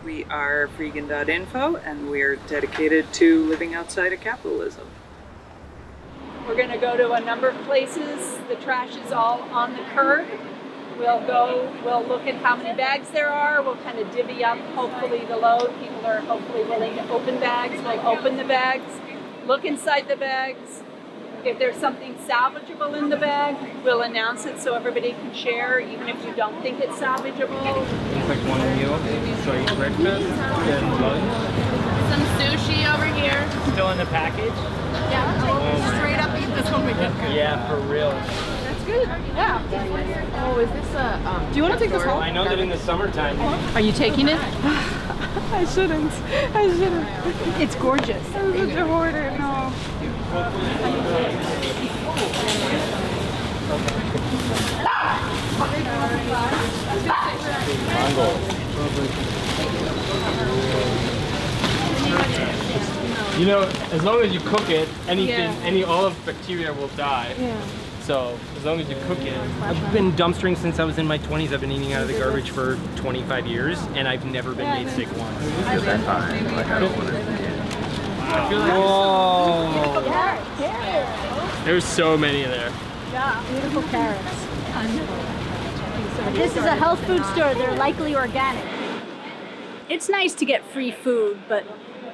We are freegan.info, and we're dedicated to living outside of capitalism. We're going to go to a number of places. The trash is all on the curb. We'll look at how many bags there are. We'll kind of divvy up, hopefully, the load. People are hopefully willing to open bags. We'll open the bags, look inside the bags. If there's something salvageable in the bag, we'll announce it so everybody can share, even if you don't think it's salvageable. Like one meal, so I eat breakfast and lunch. Some sushi over here. Still in the package? Yeah. Straight up eat this when we get here. Yeah, for real. That's good. Yeah. Oh, is this a? Do you want to take this home? I know that in the summertime. Are you taking it? I shouldn't. It's gorgeous. I'm such a hoarder. No. You know, as long as you cook it, all of the bacteria will die. Yeah. So as long as you cook it. I've been dumpstering since I was in my 20s. I've been eating out of the garbage for 25 years, and I've never been made sick once. Because that time, like I don't want to. I feel like there's so many there. Yeah, beautiful carrots. This is a health food store. They're likely organic. It's nice to get free food, but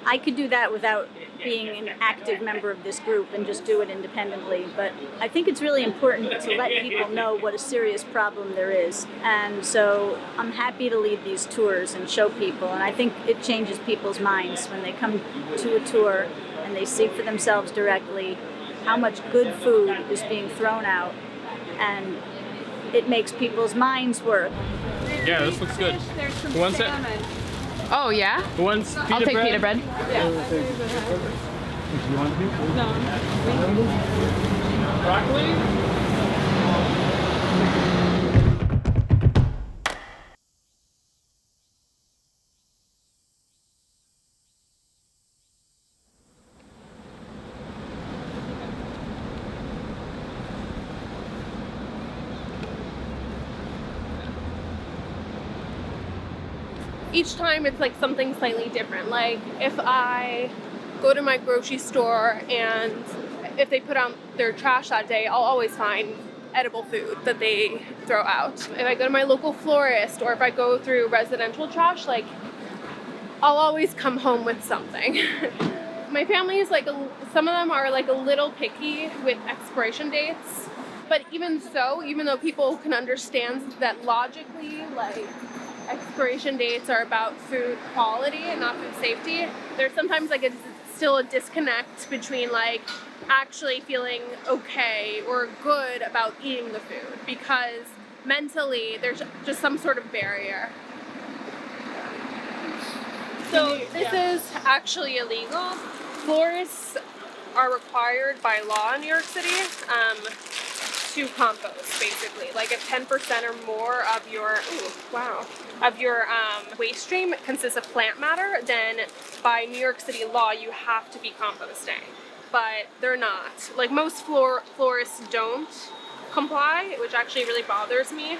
I could do that without being an active member of this group and just do it independently. But I think it's really important to let people know what a serious problem there is. And so I'm happy to lead these tours and show people. And I think it changes people's minds when they come to a tour and they see for themselves directly how much good food is being thrown out. And it makes people's minds work. Yeah, this looks good. There's some Who wants it? salmon. Oh yeah. Who wants pita I'll take bread? pita bread. Broccoli? Each time it's like something slightly different. Like if I go to my grocery store and if they put out their trash that day, I'll always find edible food that they throw out. If I go to my local florist or if I go through residential trash, like I'll always come home with something. My family is like, some of them are like a little picky with expiration dates. But even so, even though people can understand that logically, like, expiration dates are about food quality and not food safety, there's sometimes like still a disconnect between like actually feeling okay or good about eating the food because mentally there's just some sort of barrier. So this is actually illegal. Florists are required by law in New York City to compost, basically. Like if 10% or more of your waste stream consists of plant matter, then by New York City law you have to be composting. But they're not. Like most florists don't comply, which actually really bothers me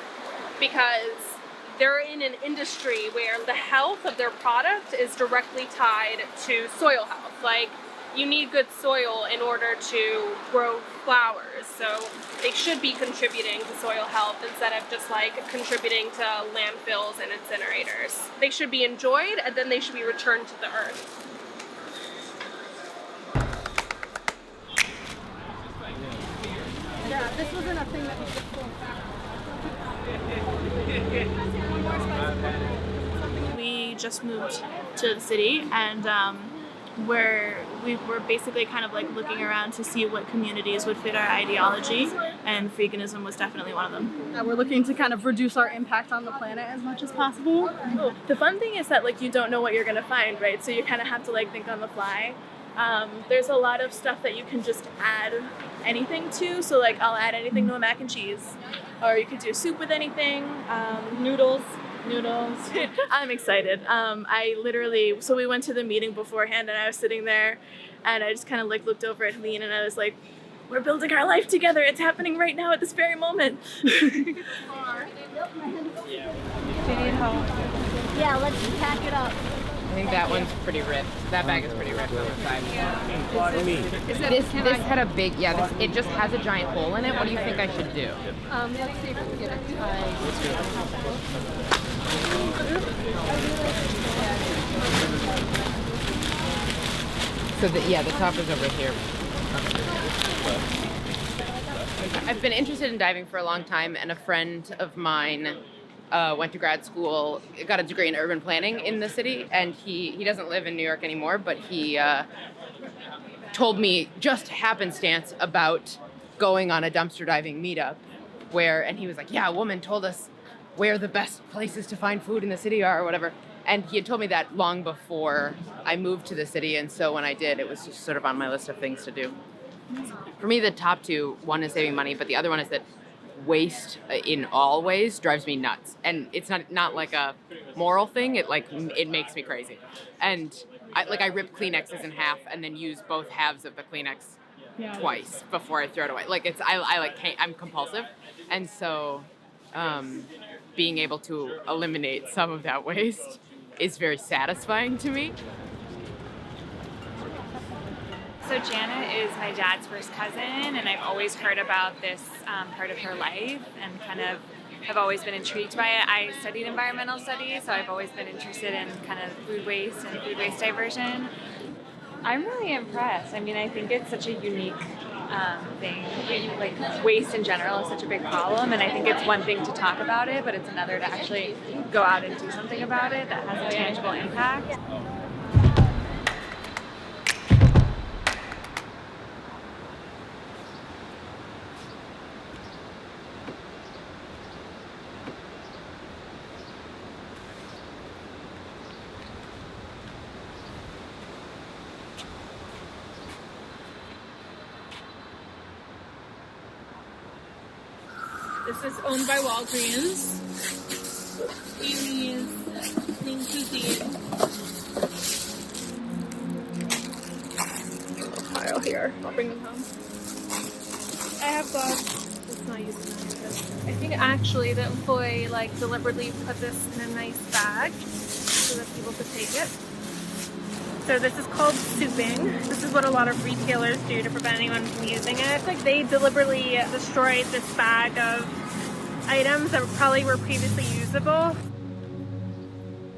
because they're in an industry where the health of their product is directly tied to soil health. Like you need good soil in order to grow flowers, so they should be contributing to soil health instead of just like contributing to landfills and incinerators. They should be enjoyed and then they should be returned to the earth. Yeah, this wasn't a thing that was just We just moved to the city and we were basically kind of like looking around to see what communities would fit our ideology, and veganism was definitely one of them. We're looking to kind of reduce our impact on the planet as much as possible. The fun thing is that like you don't know what you're gonna find, right? So you kind of have to like think on the fly. There's a lot of stuff that you can just add anything to. So like I'll add anything to a mac and cheese, or you could do soup with anything. Noodles. I'm excited. So we went to the meeting beforehand and I was sitting there and I just kind of like looked over at Helene and I was like, we're building our life together. It's happening right now at this very moment. Do you need help? Yeah, let's pack it up. I think that one's pretty ripped. That bag is pretty ripped on the side. This had a big, it just has a giant hole in it. What do you think I should do? Let's see if we can get it tied. So the top is over here. I've been interested in diving for a long time, and a friend of mine went to grad school, got a degree in urban planning in the city, and he doesn't live in New York anymore, but he told me just happenstance about going on a dumpster diving meetup and he was like, yeah, a woman told us where the best places to find food in the city are or whatever. And he had told me that long before I moved to the city, and so when I did, it was just sort of on my list of things to do. For me, the top two, one is saving money, but the other one is that waste in all ways drives me nuts. And it's not like a moral thing, it makes me crazy. And I rip Kleenexes in half and then use both halves of the Kleenex twice before I throw it away. I'm compulsive. And so being able to eliminate some of that waste is very satisfying to me. So Jana is my dad's first cousin, and I've always heard about this part of her life and kind of have always been intrigued by it. I studied environmental studies, so I've always been interested in kind of food waste and food waste diversion. I'm really impressed. I mean, I think it's such a unique thing. Like, waste in general is such a big problem, and I think it's one thing to talk about it, but it's another to actually go out and do something about it that has a tangible impact. This is owned by Walgreens. Amy's Clean Cuisine. Pile here. I'll bring them home. I have gloves. It's not using them. I think actually the employee deliberately put this in a nice bag so that people could take it. So this is called souping. This is what a lot of retailers do to prevent anyone from using it. It's like they deliberately destroyed this bag of items that probably were previously usable.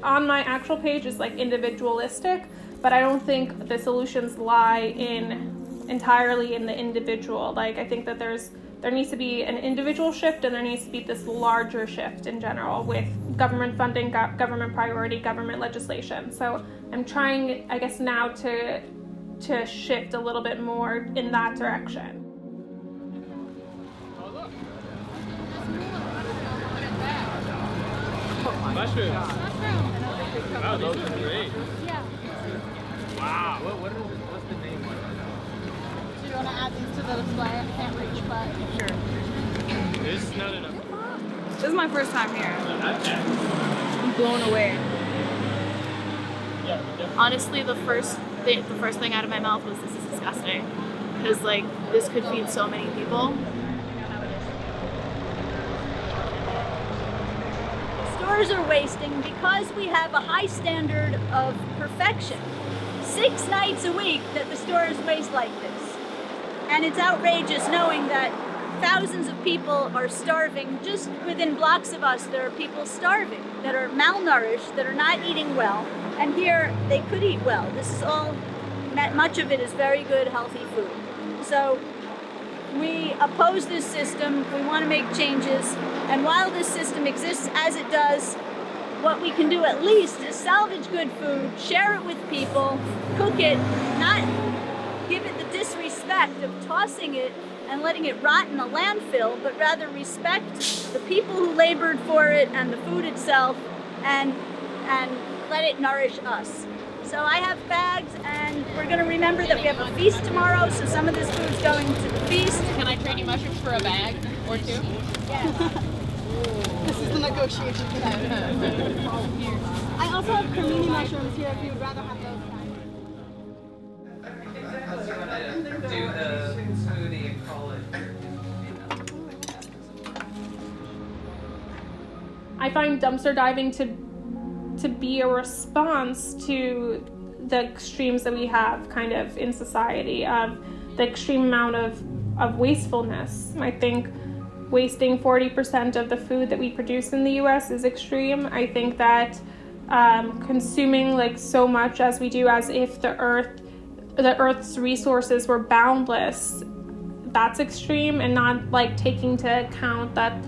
On my actual page is individualistic, but I don't think the solutions lie entirely in the individual. I think that there needs to be an individual shift, and there needs to be this larger shift in general with government funding, government priority, government legislation. So I'm trying, I guess, now to shift a little bit more in that direction. Mushrooms. Wow, those are great. Yeah. Wow. What's the name of it? Do you want to add these to the display? I can't reach, but Sure. This is not enough. This is my first time here. I'm blown away. Honestly, the first thing out of my mouth was, this is disgusting. Because this could feed so many people. Stores are wasting because we have a high standard of perfection. 6 nights a week that the stores waste like this. And it's outrageous knowing that thousands of people are starving. Just within blocks of us, there are people starving, that are malnourished, that are not eating well. And here, they could eat well. This is all, much of it is very good, healthy food. So we oppose this system. We want to make changes. And while this system exists as it does, what we can do at least is salvage good food, share it with people, cook it, not give it the disrespect of tossing it and letting it rot in a landfill, but rather respect the people who labored for it and the food itself, and let it nourish us. So I have bags, and we're going to remember that we have a feast tomorrow, so some of this food's going to the feast. Can I trade you mushrooms for a bag or two? Yeah. this is the negotiation for that. I also have cremini mushrooms here if you would rather have those kinds. Do the smoothie and I find dumpster diving to be a response to the extremes that we have kind of in society, of the extreme amount of wastefulness. I think wasting 40% of the food that we produce in the US is extreme. I think that consuming like so much as we do, as if the Earth's resources were boundless, that's extreme, and not like taking into account that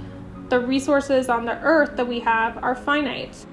the resources on the Earth that we have are finite.